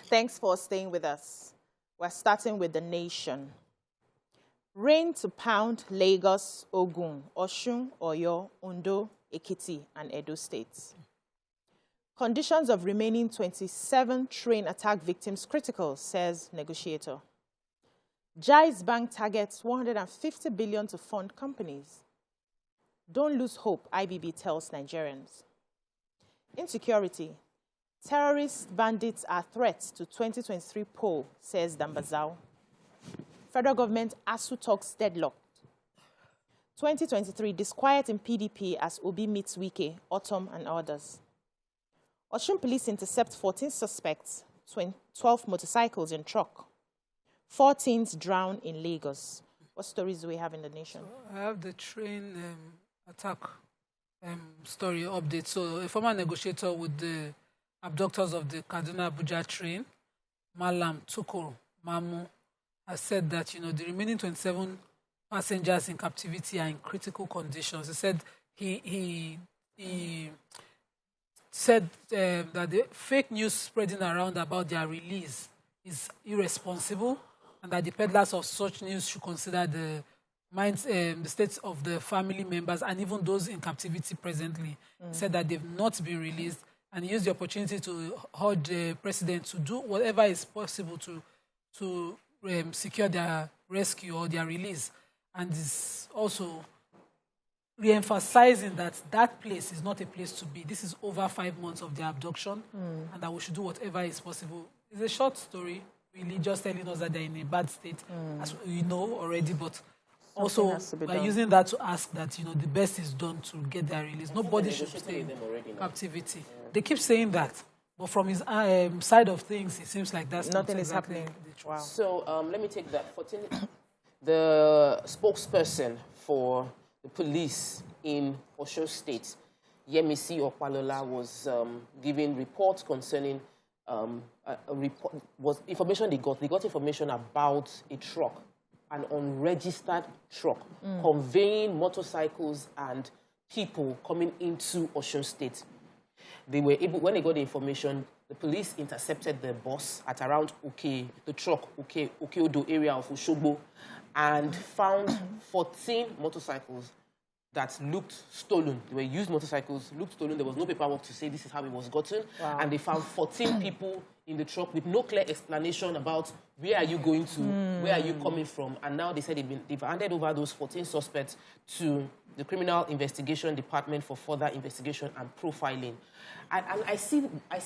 Thanks for staying with us. We're starting with the nation. Rain to pound Lagos, Ogun, Osun, Oyo, Ondo, Ekiti, and Edo states. Conditions of remaining 27 train attack victims critical, says negotiator. Jai's bank targets 150 billion to fund companies. Don't lose hope, IBB tells Nigerians. Insecurity. Terrorist bandits are threats to 2023 poll, says Dambazao. Federal government ASU talks deadlocked. 2023 disquiet in PDP as Obi meets Wike, Autumn and others. Osun police intercept 14 suspects, 12 motorcycles in truck. 4 teens drown in Lagos. What stories do we have in the nation? So I have the train attack story update. So a former negotiator with the abductors of the Kaduna-Abuja train, Malam Tukur Mamu, has said that, the remaining 27 passengers in captivity are in critical conditions. He said he said that the fake news spreading around about their release is irresponsible, and that the peddlers of such news should consider the states of the family members and even those in captivity presently. He said that they've not been released, and he used the opportunity to urge the president to do whatever is possible to secure their rescue or their release. And is also re-emphasizing that that place is not a place to be. This is over 5 months of their abduction, and that we should do whatever is possible. It's a short story, really, just telling us that they're in a bad state, as we know already, but also by using that to ask that, the best is done to get their release. Nobody should stay in captivity. Yeah. They keep saying that, but from his side of things, it seems like that's nothing is happening. Wow. So let me take that. The spokesperson for the police in Osun State, Yemisi Opalola, was giving reports concerning information they got. They got information about a truck, an unregistered truck, conveying motorcycles and people coming into Osun State. They were able, when they got the information, the police intercepted the bus at around Okeodo area of Oshogbo, and found 14 motorcycles that looked stolen. They were used motorcycles, looked stolen. There was no paperwork to say this is how it was gotten. Wow. And they found 14 people in the truck with no clear explanation about where are you going to, where are you coming from. And now they said they've handed over those 14 suspects to the Criminal Investigation Department for further investigation and profiling. And I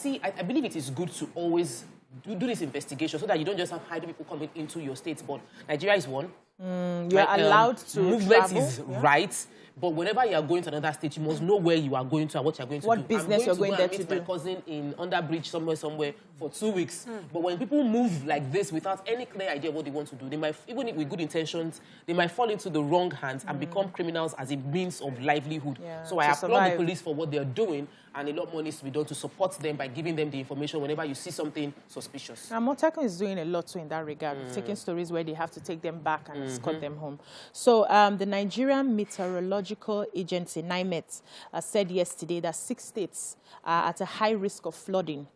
believe it is good to always do this investigation so that you don't just have hiding people coming into your state. But Nigeria is one. You are allowed to movement travel. Is right. But whenever you are going to another state, you must know where you are going to and what you are going to do. What business you're going there to do. I'm going to meet my cousin in Underbridge somewhere for 2 weeks. But when people move like this without any clear idea what they want to do, they might, even if with good intentions, they might fall into the wrong hands and become criminals as a means of livelihood. Yeah, so I applaud the police for what they are doing, and a lot more needs to be done to support them by giving them the information whenever you see something suspicious. And Montacon is doing a lot too in that regard, taking stories where they have to take them back and escort them home. So the Nigerian Meteorological Agency, NIMET, said yesterday that 6 states are at a high risk of flooding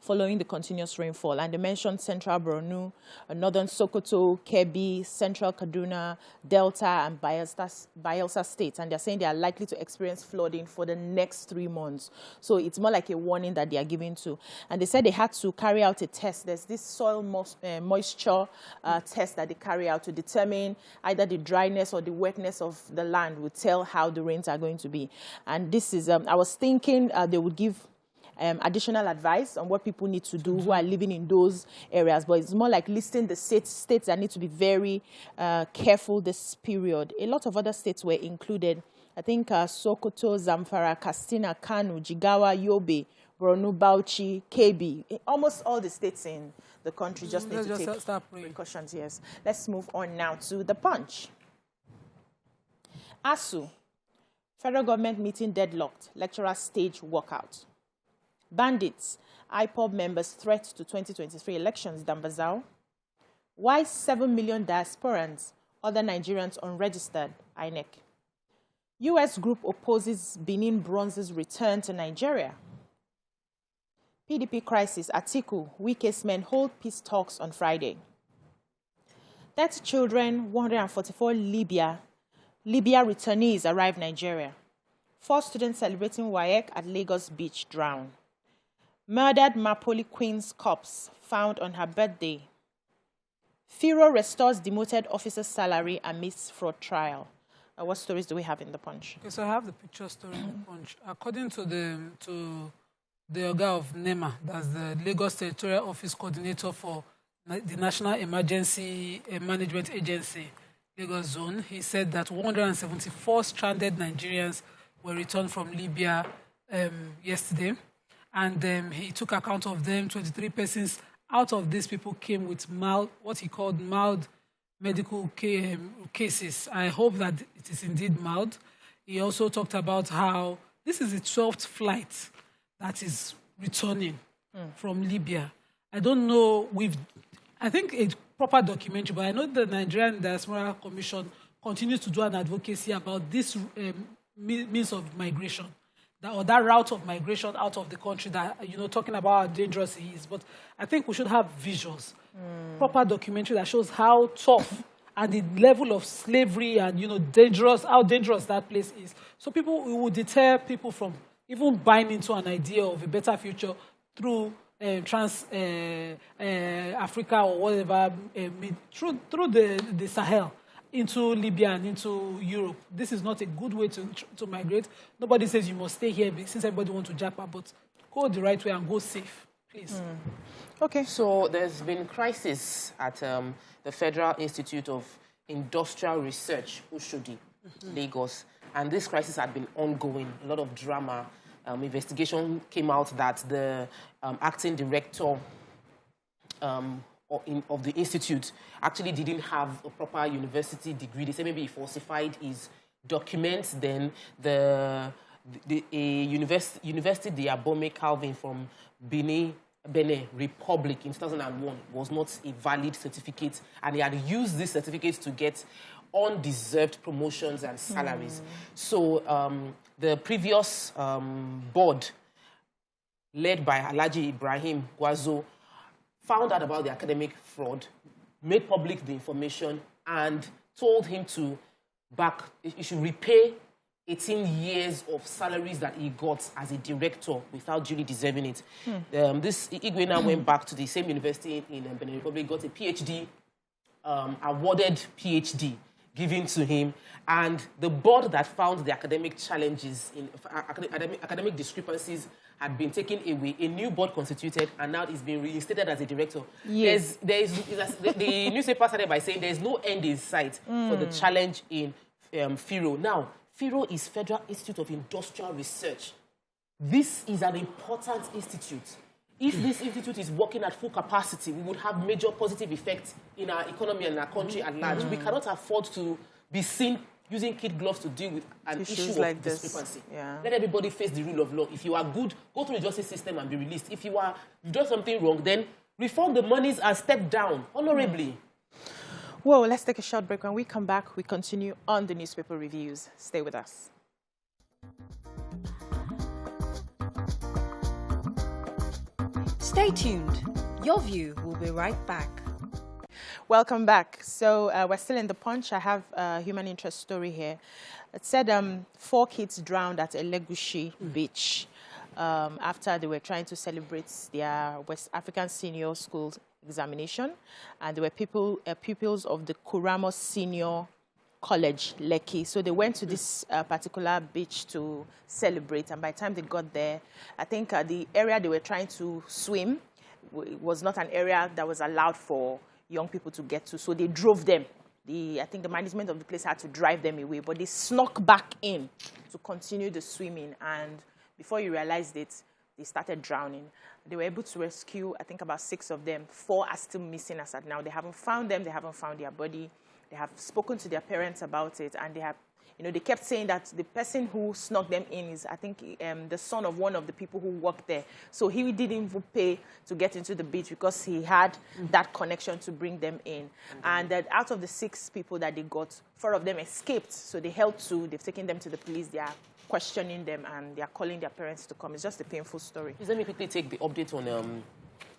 following the continuous rainfall. And they mentioned Central Borno, Northern Sokoto, Kebbi, Central Kaduna, Delta, and Bayelsa states. And they're saying they are likely to experience flooding for the next 3 months. So it's more like a warning that they are giving to. And they said they had to carry out a test. There's this soil moisture test that they carry out to determine either the dryness or the wetness of the land will tell how the rains are going to be. And this is, I was thinking they would give additional advice on what people need to do who are living in those areas. But it's more like listing the states that need to be very careful this period. A lot of other states were included. I think Sokoto, Zamfara, Katsina, Kano, Jigawa, Yobe, Borno, Bauchi, Kebbi. Almost all the states in the country just need to take precautions. Yes. Let's move on now to the Punch. ASU, federal government meeting deadlocked. Lecturers stage walkout. Bandits, IPOB members threat to 2023 elections, Dambazao. Why 7 million diasporans, other Nigerians unregistered, INEC. U.S. group opposes Benin Bronze's return to Nigeria. PDP crisis, Atiku, weakest men hold peace talks on Friday. 30 children, 144 Libya returnees arrive Nigeria. 4 students celebrating WAEC at Lagos Beach drown. Murdered Mapoli Queen's corpse found on her birthday. Firo restores demoted officer's salary amidst fraud trial. What stories do we have in the Punch? Okay, so I have the picture story in the Punch. According to the Oga of NEMA, that's the Lagos Territorial Office Coordinator for the National Emergency Management Agency, Lagos Zone, he said that 174 stranded Nigerians were returned from Libya yesterday. And he took account of them. 23 persons out of these people came with what he called mild medical cases. I hope that it is indeed mild. He also talked about how this is the 12th flight that is returning from Libya. I don't know, I think it's proper documentary, but I know the Nigerian Diaspora Commission continues to do an advocacy about this means of migration, that route of migration out of the country, that, talking about how dangerous it is. But I think we should have visuals, proper documentary that shows how tough and the level of slavery and, how dangerous that place is. So we will deter people from even buying into an idea of a better future through Africa or whatever, through the Sahel into Libya and into Europe. This is not a good way to migrate. Nobody says you must stay here since everybody wants to jackpot, but go the right way and go safe, please. Okay. So there's been crisis at the Federal Institute of Industrial Research, Ushodi, Lagos. And this crisis had been ongoing, a lot of drama. Investigation came out that the acting director of the institute actually didn't have a proper university degree. They said maybe he falsified his documents. Then the University de Abome Calvin from Benin Republic in 2001 was not a valid certificate, and he had used this certificate to get undeserved promotions and salaries. So the previous board, led by Alhaji Ibrahim Gwazo, found out about the academic fraud, made public the information, and told him he should repay 18 years of salaries that he got as a director without duly deserving it. This Igwe now went back to the same university in Benin Republic, got a PhD, awarded PhD given to him, and the board that found the academic challenges, academic discrepancies, had been taken away. A new board constituted, and now it's been reinstated as a director. Yes. The newspaper started by saying there's no end in sight for the challenge in FIRO. Now, FIRO is Federal Institute of Industrial Research. This is an important institute. If this institute is working at full capacity, we would have major positive effects in our economy and our country at large. We cannot afford to be seen using kid gloves to deal with an issue like of discrepancy. Let everybody face the rule of law. If you are good, go through the justice system and be released. If you've done something wrong, then reform the monies and step down honorably. Well, let's take a short break. When we come back, we continue on the newspaper reviews. Stay with us. Stay tuned. Your View will be right back. Welcome back. So we're still in the Punch. I have a human interest story here. It said 4 kids drowned at Elegushi Beach after they were trying to celebrate their West African Senior School examination. And they were pupils of the Kuramos Senior College, Lekki. So they went to this particular beach to celebrate. And by the time they got there, I think the area they were trying to swim was not an area that was allowed for young people to get to. So they drove them. I think the management of the place had to drive them away. But they snuck back in to continue the swimming. And before you realized it, they started drowning. They were able to rescue, I think, about 6 of them. 4 are still missing as at now. They haven't found them. They haven't found their body. They have spoken to their parents about it, and they have, they kept saying that the person who snuck them in is, I think, the son of one of the people who worked there. So he didn't even pay to get into the beach because he had that connection to bring them in. And that out of the 6 people that they got, 4 of them escaped. So they held 2. They've taken them to the police. They are questioning them and they are calling their parents to come. It's just a painful story. Let me quickly take the update on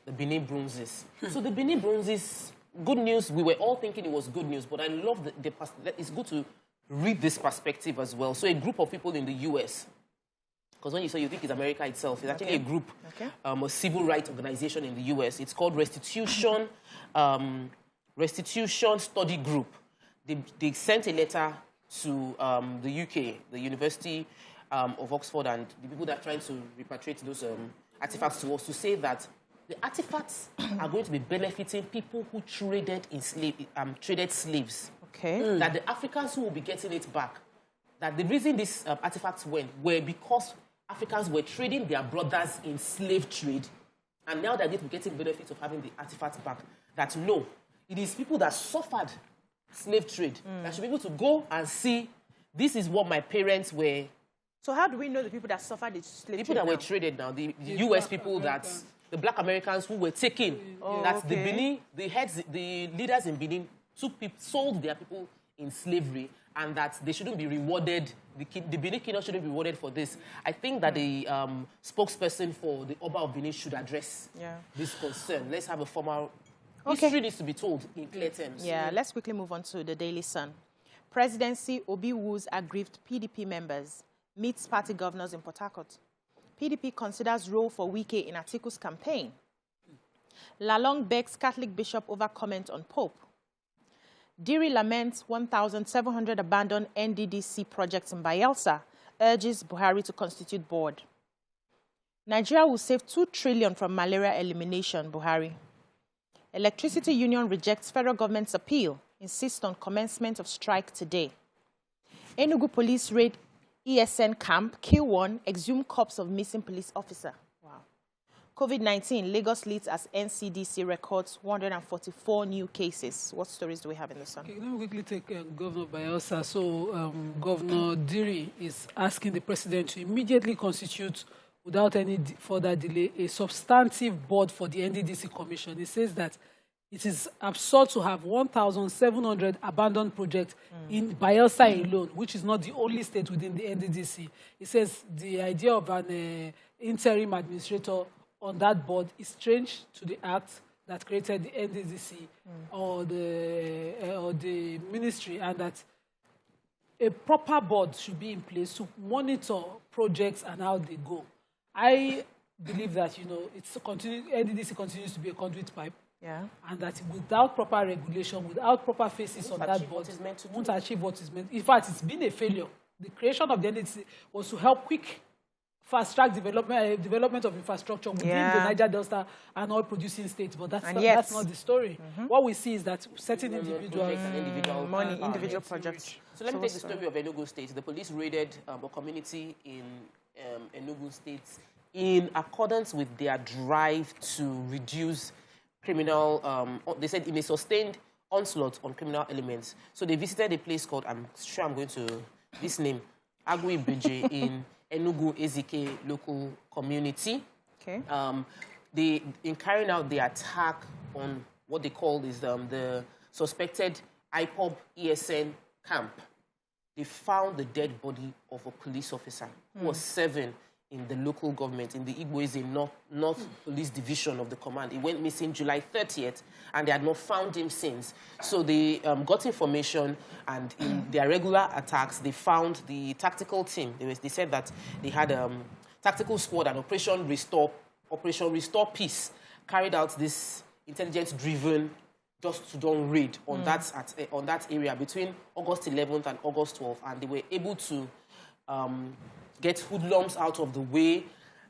the Benin bronzes. So the Benin bronzes, good news. We were all thinking it was good news, but I love it's good to read this perspective as well. So a group of people in the U.S., because when you say you think it's America itself, it's actually a group, a civil rights organization in the U.S. It's called Restitution Study Group. They sent a letter to the UK, the University of Oxford, and the people that are trying to repatriate those artifacts to us, to say that the artifacts are going to be benefiting people who traded slaves. Okay. That the Africans who will be getting it back, that the reason these artifacts went were because Africans were trading their brothers in slave trade, and now they're going to be getting benefits of having the artifacts back. That no, it is people that suffered slave trade that should be able to go and see, this is what my parents were. So how do we know the people that suffered the slave trade? People that were traded now, the US people the black Americans who were taken, the Benin, the leaders in Benin sold their people in slavery, and that they shouldn't be rewarded, the Benin Kingdom shouldn't be rewarded for this. I think that the spokesperson for the Oba of Benin should address this concern. Let's have a formal... History needs to be told in clear terms. Yeah, let's quickly move on to the Daily Sun. Presidency Obi woos aggrieved PDP members, meets party governors in Port Harcourt. PDP considers role for Wike in Atiku's campaign. Lalong begs Catholic bishop over comment on Pope. Diri laments 1,700 abandoned NDDC projects in Bayelsa, urges Buhari to constitute board. Nigeria will save 2 trillion from malaria elimination, Buhari. Electricity Union rejects federal government's appeal, insists on commencement of strike today. Enugu police raid ESN camp, kill 1, exhume corpse of missing police officer. Wow. COVID-19, Lagos leads as NCDC records 144 new cases. What stories do we have in the Sun? Okay, let me quickly take Governor Bayelsa. So Governor Diri is asking the president to immediately constitute, without any further delay, a substantive board for the NDDC Commission. He says that it is absurd to have 1,700 abandoned projects in Bayelsa alone, which is not the only state within the NDDC. He says the idea of an interim administrator on that board is strange to the act that created the NDDC or the ministry, and that a proper board should be in place to monitor projects and how they go. I believe that, NDDC continues to be a conduit pipe. Yeah. And that without proper regulation, without proper faces on that board, won't achieve what is meant. In fact, it's been a failure. The creation of the NDDC was to help fast-track development of infrastructure within the Niger Delta and oil-producing states. But that's not the story. What we see is that certain individual projects. So let me take the story of Enugu State. The police raided a community in Enugu State in accordance with their drive to reduce criminal, they said in a sustained onslaught on criminal elements. So they visited a place called, I'm sure I'm going to, this name, Agui Beje in Enugu Ezike local community. Okay. In carrying out the attack on what they call is the suspected IPOB ESN camp, they found the dead body of a police officer who was serving in the local government, in the Igboeze North Police Division of the command. He went missing July 30th, and they had not found him since. So they got information, and in their regular attacks, they found the tactical team. They said that they had a tactical squad and Operation Restore Peace carried out this intelligence-driven just-to-done raid on that area between August 11th and August 12th, and they were able to get hoodlums out of the way.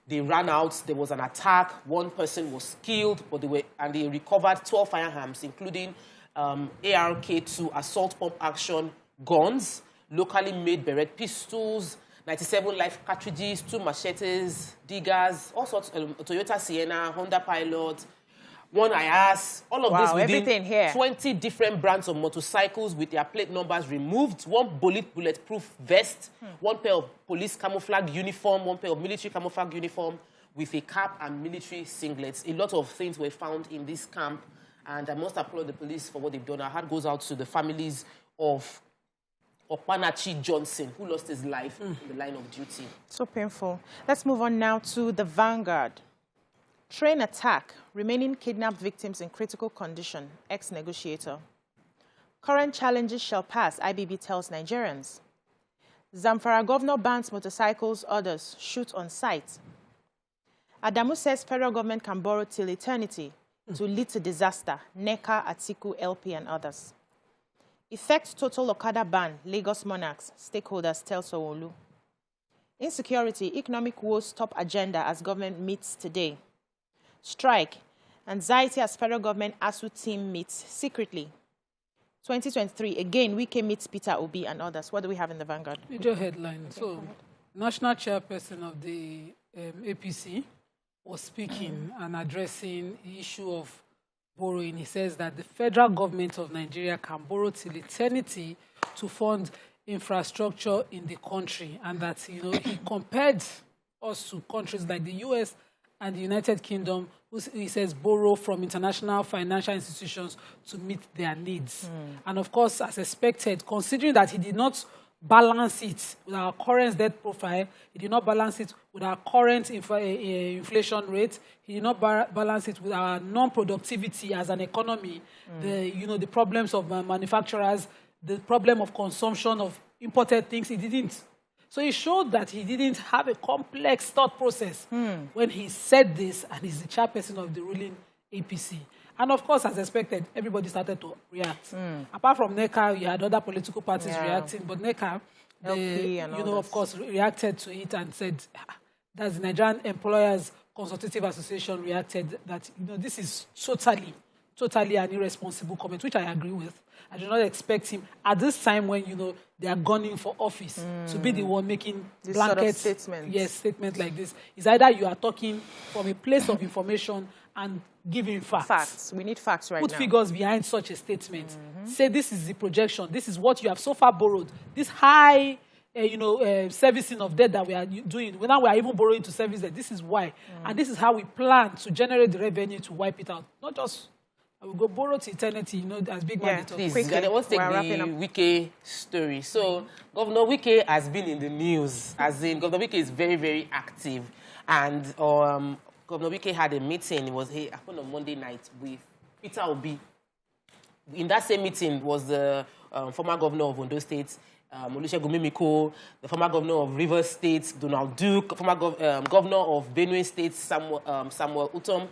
They ran out. There was an attack. One person was killed, but they recovered 12 firearms, including ARK-2 assault pump action guns, locally made Beret pistols, 97 live cartridges, 2 machetes, diggers, all sorts, Toyota Sienna, Honda Pilot, one IAS, all of this within 20 different brands of motorcycles with their plate numbers removed, 1 bulletproof vest, 1 pair of police camouflage uniform, 1 pair of military camouflage uniform with a cap and military singlets. A lot of things were found in this camp, and I must applaud the police for what they've done. Our heart goes out to the families of Opanachi Johnson, who lost his life in the line of duty. So painful. Let's move on now to the Vanguard. Train attack, remaining kidnapped victims in critical condition, ex-negotiator. Current challenges shall pass, IBB tells Nigerians. Zamfara governor bans motorcycles, others shoot on sight. Adamu says federal government can borrow till eternity to lead to disaster, NECA, Atiku, LP and others. Effect total Okada ban, Lagos monarchs, stakeholders tell Sowolu. Insecurity, economic woes top agenda as government meets today. Strike, anxiety as federal government ASU team meets secretly. 2023, again, Wike meets Peter Obi and others. What do we have in the Vanguard? Major headline. Okay, so, national chairperson of the APC was speaking and addressing the issue of borrowing. He says that the federal government of Nigeria can borrow till eternity to fund infrastructure in the country, and that, you know, he compared us to countries like the US and the United Kingdom, who he says borrow from international financial institutions to meet their needs. And of course, as expected, considering that he did not balance it with our current debt profile, he did not balance it with our current inflation rate, he did not balance it with our non-productivity as an economy, the problems of manufacturers, the problem of consumption of imported things, he didn't. So he showed that he didn't have a complex thought process when he said this, and he's the chairperson of the ruling APC. And of course, as expected, everybody started to react. Apart from NECA, you had other political parties reacting, but NECA, of course, reacted to it and said, that the Nigerian Employers Consultative Association reacted that, this is totally an irresponsible comment, which I agree with. I do not expect him at this time when, they are gunning for office to be the one making this blanket sort of statements. Yes, statements like this. It's either you are talking from a place of information and giving facts. Facts. We need facts right now. Put figures behind such a statement. Say this is the projection. This is what you have so far borrowed. This high, servicing of debt that we are doing. Now we are even borrowing to service debt. This is why. And this is how we plan to generate the revenue to wipe it out. Not just... I will go borrow to eternity, as big man. Please, let's take the Wike story. So, Governor Wike has been in the news. As in, Governor Wike is very, very active. And Governor Wike had a meeting. It happened on Monday night with Peter Obi. In that same meeting was the former governor of Ondo State, Olusegun Mimiko, the former governor of Rivers State, Donald Duke, former governor of Benue State, Samuel Utom.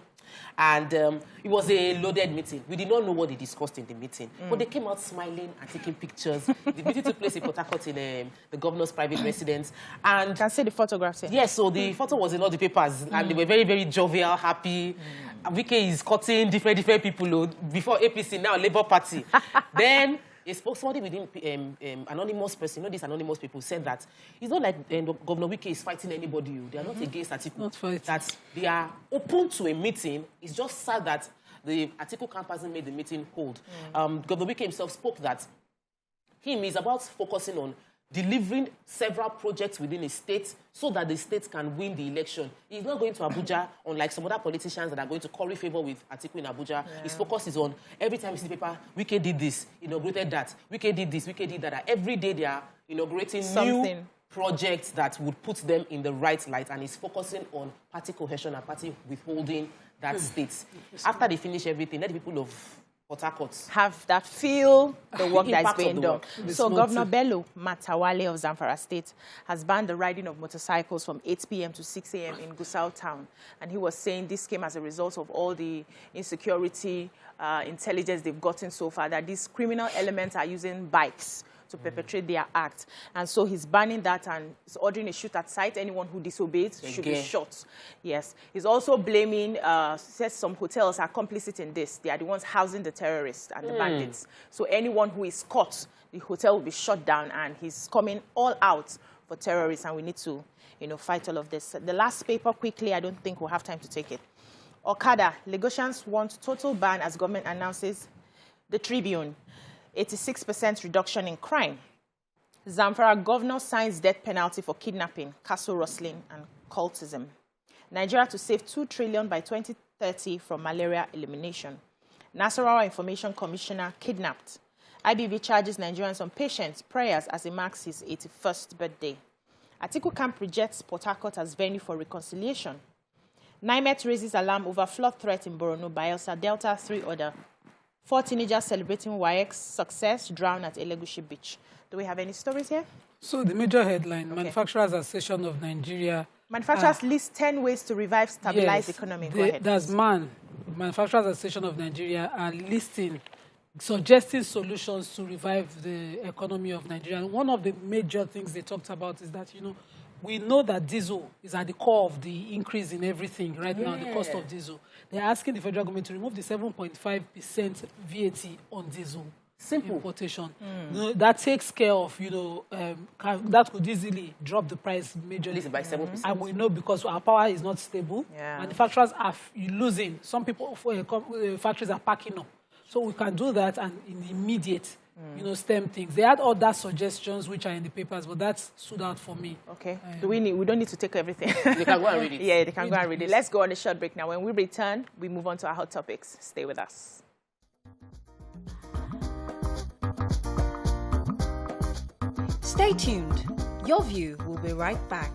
And it was a loaded meeting. We did not know what they discussed in the meeting. But they came out smiling and taking pictures. The meeting took place in Port Harcourt in the governor's private residence. And you can see the photographs here. Yes, so the photo was in all the papers. And they were very, very jovial, happy. Wike is cutting different people before APC, now Labour Party. Then... somebody within anonymous person, these anonymous people, said that it's not like Governor Wike is fighting anybody. They are not against Atiku. That they are open to a meeting. It's just sad that the Atiku camp hasn't made the meeting hold. Governor Wike himself spoke that is about focusing on delivering several projects within a state so that the state can win the election. He's not going to Abuja, unlike some other politicians that are going to curry favor with Atiku in Abuja. Yeah. His focus is on, every time you see the paper, Wike did this, inaugurated that, Wike did this, Wike did that. Every day they are inaugurating new projects that would put them in the right light, and he's focusing on party cohesion and party withholding that state. After they finish everything, let the people of Port Harcourt have that feel the work that's being done. So Governor Bello Matawale of Zamfara State has banned the riding of motorcycles from 8 p.m. to 6 a.m. in Gusau town. And he was saying this came as a result of all the insecurity intelligence they've gotten so far, that these criminal elements are using bikes to perpetrate their act. And so he's banning that and is ordering a shoot at sight. Anyone who disobeys should be shot. Yes. He's also blaming, says some hotels are complicit in this. They are the ones housing the terrorists and the bandits. So anyone who is caught, the hotel will be shut down, and he's coming all out for terrorists, and we need to, fight all of this. The last paper, quickly, I don't think we'll have time to take it. Okada, Lagosians want total ban as government announces. The Tribune, 86% reduction in crime. Zamfara governor signs death penalty for kidnapping, castle rustling, and cultism. Nigeria to save 2 trillion by 2030 from malaria elimination. Nasarawa Information Commissioner kidnapped. IBV charges Nigerians on patience prayers as he marks his 81st birthday. Atiku camp rejects Port Harcourt as venue for reconciliation. NIMET raises alarm over flood threat in Borno, Bayelsa, Delta, 3 other. 4 teenagers celebrating WAEC success drown at Elegushi Beach. Do we have any stories here? So the major headline, Manufacturers Association of Nigeria. Manufacturers list 10 ways to revive stabilized economy. Go ahead. That's Manufacturers Association of Nigeria are suggesting solutions to revive the economy of Nigeria. And one of the major things they talked about is that, we know that diesel is at the core of the increase in everything right now, the cost of diesel. They're asking the federal government to remove the 7.5% VAT on diesel. Simple. Importation. That takes care of, that could easily drop the price majorly. By 7%. And we know because our power is not stable. Manufacturers are losing. Some people, factories are packing up. So we can do that and in the immediate, stem things. They had other suggestions which are in the papers, but that stood out for me. Okay. We don't need to take everything. They can go and read it. Yeah, they can go and read it. Let's go on a short break now. When we return, we move on to our hot topics. Stay with us. Stay tuned. Your View will be right back.